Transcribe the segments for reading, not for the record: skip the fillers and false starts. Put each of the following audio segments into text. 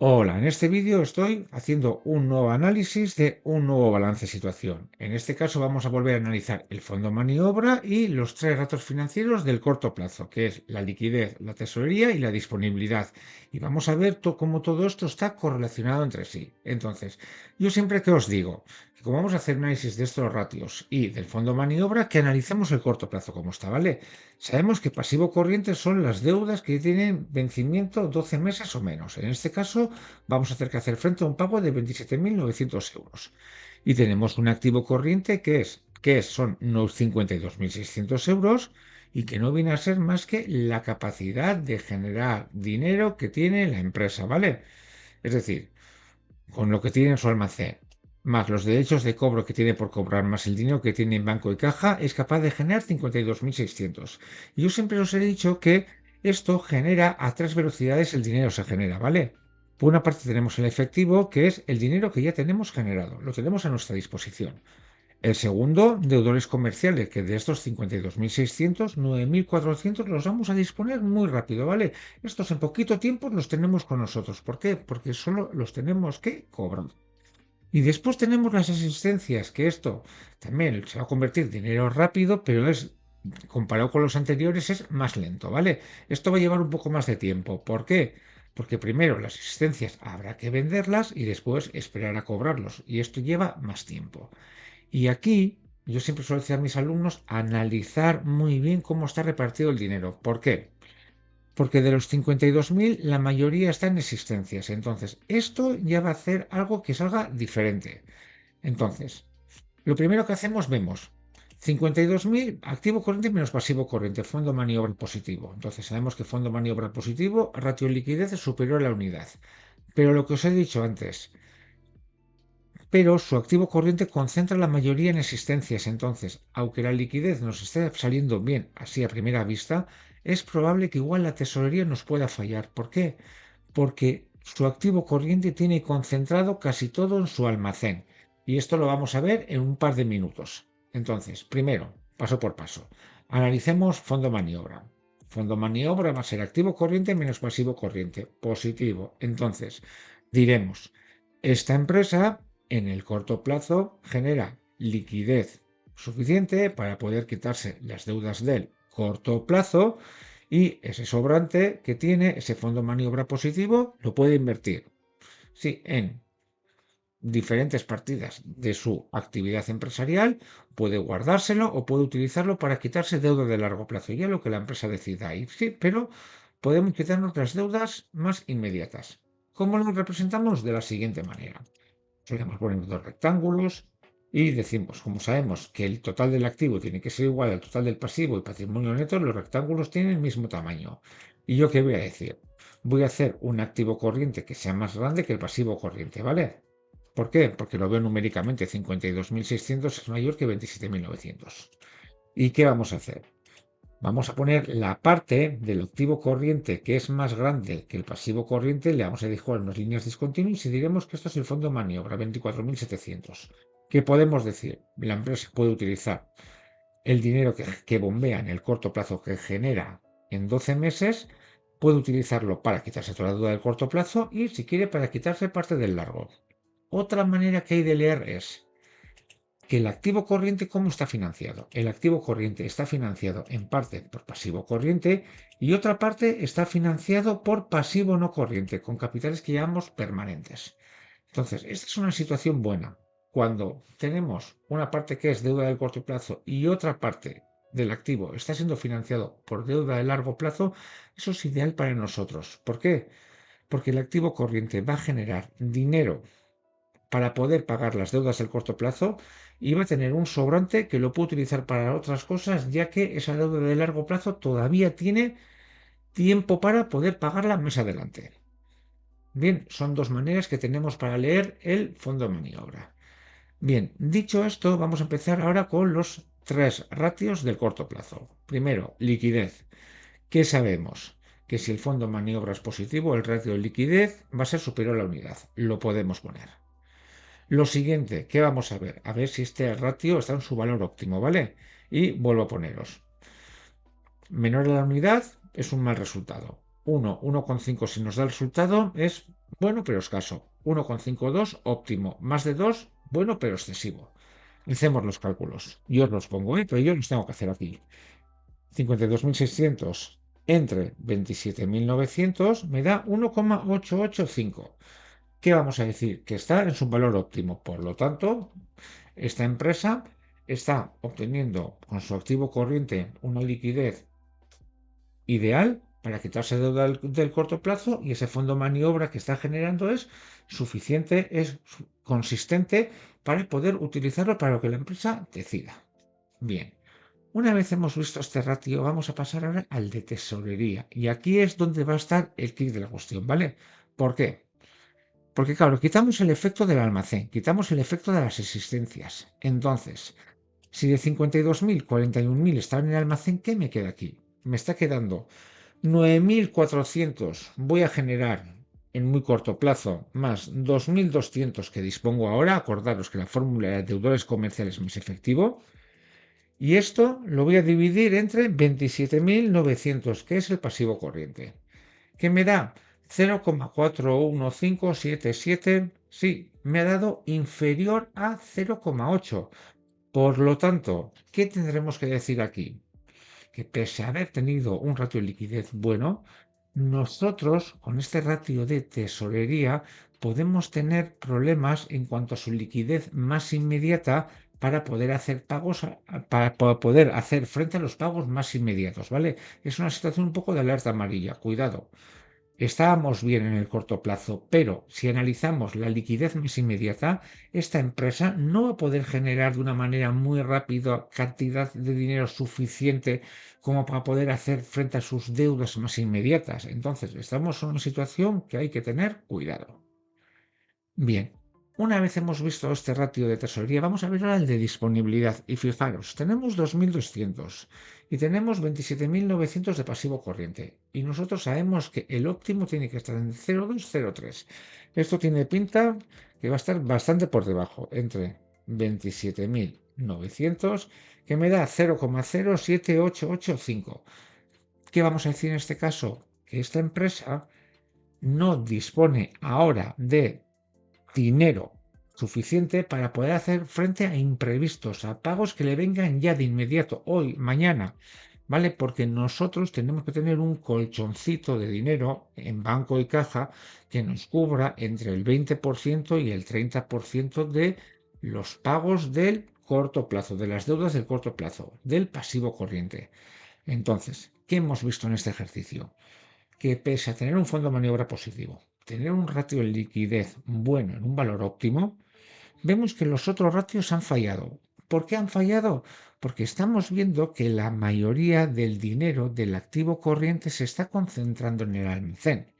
Hola, en este vídeo estoy haciendo un nuevo análisis de un nuevo balance de situación. En este caso vamos a volver a analizar el fondo maniobra y los tres datos financieros del corto plazo, que es la liquidez, la tesorería y la disponibilidad. Y vamos a ver cómo todo esto está correlacionado entre sí. Entonces, yo siempre que os digo que como vamos a hacer análisis de estos ratios y del fondo maniobra, que analicemos el corto plazo como está, ¿vale? Sabemos que pasivo corriente son las deudas que tienen vencimiento 12 meses o menos. En este caso, vamos a tener que hacer frente a un pago de 27.900 euros. Y tenemos un activo corriente son unos 52.600 euros y que no viene a ser más que la capacidad de generar dinero que tiene la empresa, ¿vale? Es decir, con lo que tiene en su almacén, más los derechos de cobro que tiene por cobrar, más el dinero que tiene en banco y caja, es capaz de generar 52.600. Y yo siempre os he dicho que esto genera a tres velocidades el dinero se genera, ¿vale? Por una parte tenemos el efectivo, que es el dinero que ya tenemos generado, lo tenemos a nuestra disposición. El segundo, deudores comerciales, que de estos 52.600, 9.400 los vamos a disponer muy rápido, ¿vale? Estos en poquito tiempo los tenemos con nosotros. ¿Por qué? Porque solo los tenemos que cobrar. Y después tenemos las asistencias, que esto también se va a convertir en dinero rápido, pero es, comparado con los anteriores, es más lento, ¿vale? Esto va a llevar un poco más de tiempo. ¿Por qué? Porque primero las asistencias habrá que venderlas y después esperar a cobrarlos. Y esto lleva más tiempo. Y aquí yo siempre suelo decir a mis alumnos analizar muy bien cómo está repartido el dinero. ¿Por qué? Porque de los 52.000 la mayoría está en existencias. Entonces, esto ya va a hacer algo que salga diferente. Entonces, lo primero que hacemos, vemos 52.000 activo corriente menos pasivo corriente, fondo maniobra positivo. Entonces, sabemos que fondo maniobra positivo, ratio de liquidez es superior a la unidad. Pero lo que os he dicho antes, pero su activo corriente concentra la mayoría en existencias. Entonces, aunque la liquidez nos esté saliendo bien así a primera vista, es probable que igual la tesorería nos pueda fallar. ¿Por qué? Porque su activo corriente tiene concentrado casi todo en su almacén. Y esto lo vamos a ver en un par de minutos. Entonces, primero, paso por paso, analicemos fondo maniobra. Fondo maniobra va a ser activo corriente menos pasivo corriente, positivo. Entonces, diremos, esta empresa en el corto plazo genera liquidez suficiente para poder quitarse las deudas del corto plazo y ese sobrante que tiene, ese fondo maniobra positivo, lo puede invertir, sí, en diferentes partidas de su actividad empresarial, puede guardárselo o puede utilizarlo para quitarse deuda de largo plazo, ya lo que la empresa decida. Y sí, pero podemos quitarnos las deudas más inmediatas. ¿Cómo lo representamos? De la siguiente manera. Solemos poner dos rectángulos y decimos, como sabemos que el total del activo tiene que ser igual al total del pasivo y patrimonio neto, los rectángulos tienen el mismo tamaño. ¿Y yo qué voy a decir? Voy a hacer un activo corriente que sea más grande que el pasivo corriente, ¿vale? ¿Por qué? Porque lo veo numéricamente, 52.600 es mayor que 27.900. ¿Y qué vamos a hacer? Vamos a poner la parte del activo corriente que es más grande que el pasivo corriente, le vamos a dibujar unas líneas discontinuas y diremos que esto es el fondo de maniobra, 24.700. ¿Qué podemos decir? La empresa puede utilizar el dinero que bombea en el corto plazo que genera en 12 meses, puede utilizarlo para quitarse toda la deuda del corto plazo y si quiere para quitarse parte del largo. Otra manera que hay de leer es que el activo corriente, ¿cómo está financiado? El activo corriente está financiado en parte por pasivo corriente y otra parte está financiado por pasivo no corriente, con capitales que llamamos permanentes. Entonces, esta es una situación buena. Cuando tenemos una parte que es deuda de corto plazo y otra parte del activo está siendo financiado por deuda de largo plazo, eso es ideal para nosotros. ¿Por qué? Porque el activo corriente va a generar dinero para poder pagar las deudas del corto plazo y va a tener un sobrante que lo puede utilizar para otras cosas, ya que esa deuda de largo plazo todavía tiene tiempo para poder pagarla más adelante. Bien, son dos maneras que tenemos para leer el fondo de maniobra. Bien, dicho esto, vamos a empezar ahora con los tres ratios del corto plazo. Primero, liquidez. ¿Qué sabemos? Que si el fondo de maniobra es positivo, el ratio de liquidez va a ser superior a la unidad. Lo podemos poner. Lo siguiente, ¿qué vamos a ver? A ver si este ratio está en su valor óptimo, ¿vale? Y vuelvo a poneros. Menor a la unidad es un mal resultado. 1,5 si nos da el resultado es bueno pero escaso. 1,52 óptimo. Más de 2, bueno pero excesivo. Hacemos los cálculos. Yo os los pongo, pero yo los tengo que hacer aquí. 52.600 entre 27.900 me da 1,885. ¿Qué vamos a decir? Que está en su valor óptimo. Por lo tanto, esta empresa está obteniendo con su activo corriente una liquidez ideal para quitarse deuda del corto plazo, y ese fondo de maniobra que está generando es suficiente, es consistente para poder utilizarlo para lo que la empresa decida. Bien, una vez hemos visto este ratio, vamos a pasar ahora al de tesorería. Y aquí es donde va a estar el kit de la cuestión, ¿vale? ¿Por qué? Porque claro, quitamos el efecto del almacén, quitamos el efecto de las existencias. Entonces, si de 52.000, 41.000 están en el almacén, ¿qué me queda aquí? Me está quedando 9.400 voy a generar en muy corto plazo, más 2.200 que dispongo ahora. Acordaros que la fórmula de deudores comerciales es más efectivo. Y esto lo voy a dividir entre 27.900, que es el pasivo corriente, que me da 0,41577. Sí, me ha dado inferior a 0,8. Por lo tanto, ¿qué tendremos que decir aquí? Que pese a haber tenido un ratio de liquidez bueno, nosotros con este ratio de tesorería podemos tener problemas en cuanto a su liquidez más inmediata para poder hacer pagos, para poder hacer frente a los pagos más inmediatos, ¿vale? Es una situación un poco de alerta amarilla, cuidado. Estábamos bien en el corto plazo, pero si analizamos la liquidez más inmediata, esta empresa no va a poder generar de una manera muy rápida cantidad de dinero suficiente como para poder hacer frente a sus deudas más inmediatas. Entonces, estamos en una situación que hay que tener cuidado. Bien, una vez hemos visto este ratio de tesorería, vamos a ver ahora el de disponibilidad. Y fijaros, tenemos 2.200 y tenemos 27.900 de pasivo corriente. Y nosotros sabemos que el óptimo tiene que estar en 0,203. Esto tiene pinta que va a estar bastante por debajo, entre 27.900, que me da 0,07885. ¿Qué vamos a decir en este caso? Que esta empresa no dispone ahora de dinero suficiente para poder hacer frente a imprevistos, a pagos que le vengan ya de inmediato, hoy, mañana, ¿vale? Porque nosotros tenemos que tener un colchoncito de dinero en banco y caja que nos cubra entre el 20% y el 30% de los pagos del corto plazo, de las deudas del corto plazo, del pasivo corriente. Entonces, ¿qué hemos visto en este ejercicio? Que pese a tener un fondo de maniobra positivo, tener un ratio de liquidez bueno en un valor óptimo, vemos que los otros ratios han fallado. ¿Por qué han fallado? Porque estamos viendo que la mayoría del dinero del activo corriente se está concentrando en el almacén.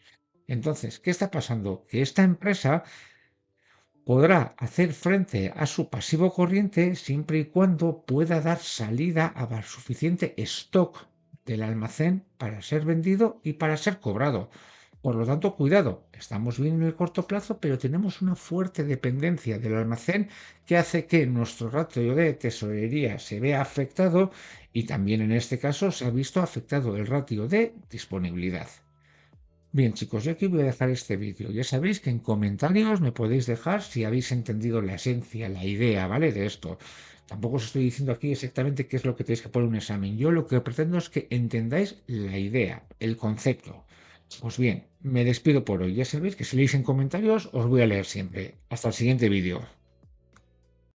Entonces, ¿qué está pasando? Que esta empresa podrá hacer frente a su pasivo corriente siempre y cuando pueda dar salida a suficiente stock del almacén para ser vendido y para ser cobrado. Por lo tanto, cuidado, estamos bien en el corto plazo, pero tenemos una fuerte dependencia del almacén que hace que nuestro ratio de tesorería se vea afectado, y también en este caso se ha visto afectado el ratio de disponibilidad. Bien, chicos, yo aquí voy a dejar este vídeo. Ya sabéis que en comentarios me podéis dejar si habéis entendido la esencia, la idea, ¿vale? De esto. Tampoco os estoy diciendo aquí exactamente qué es lo que tenéis que poner en un examen. Yo lo que pretendo es que entendáis la idea, el concepto. Pues bien, me despido por hoy. Ya sabéis que si leéis en comentarios os voy a leer siempre. Hasta el siguiente vídeo.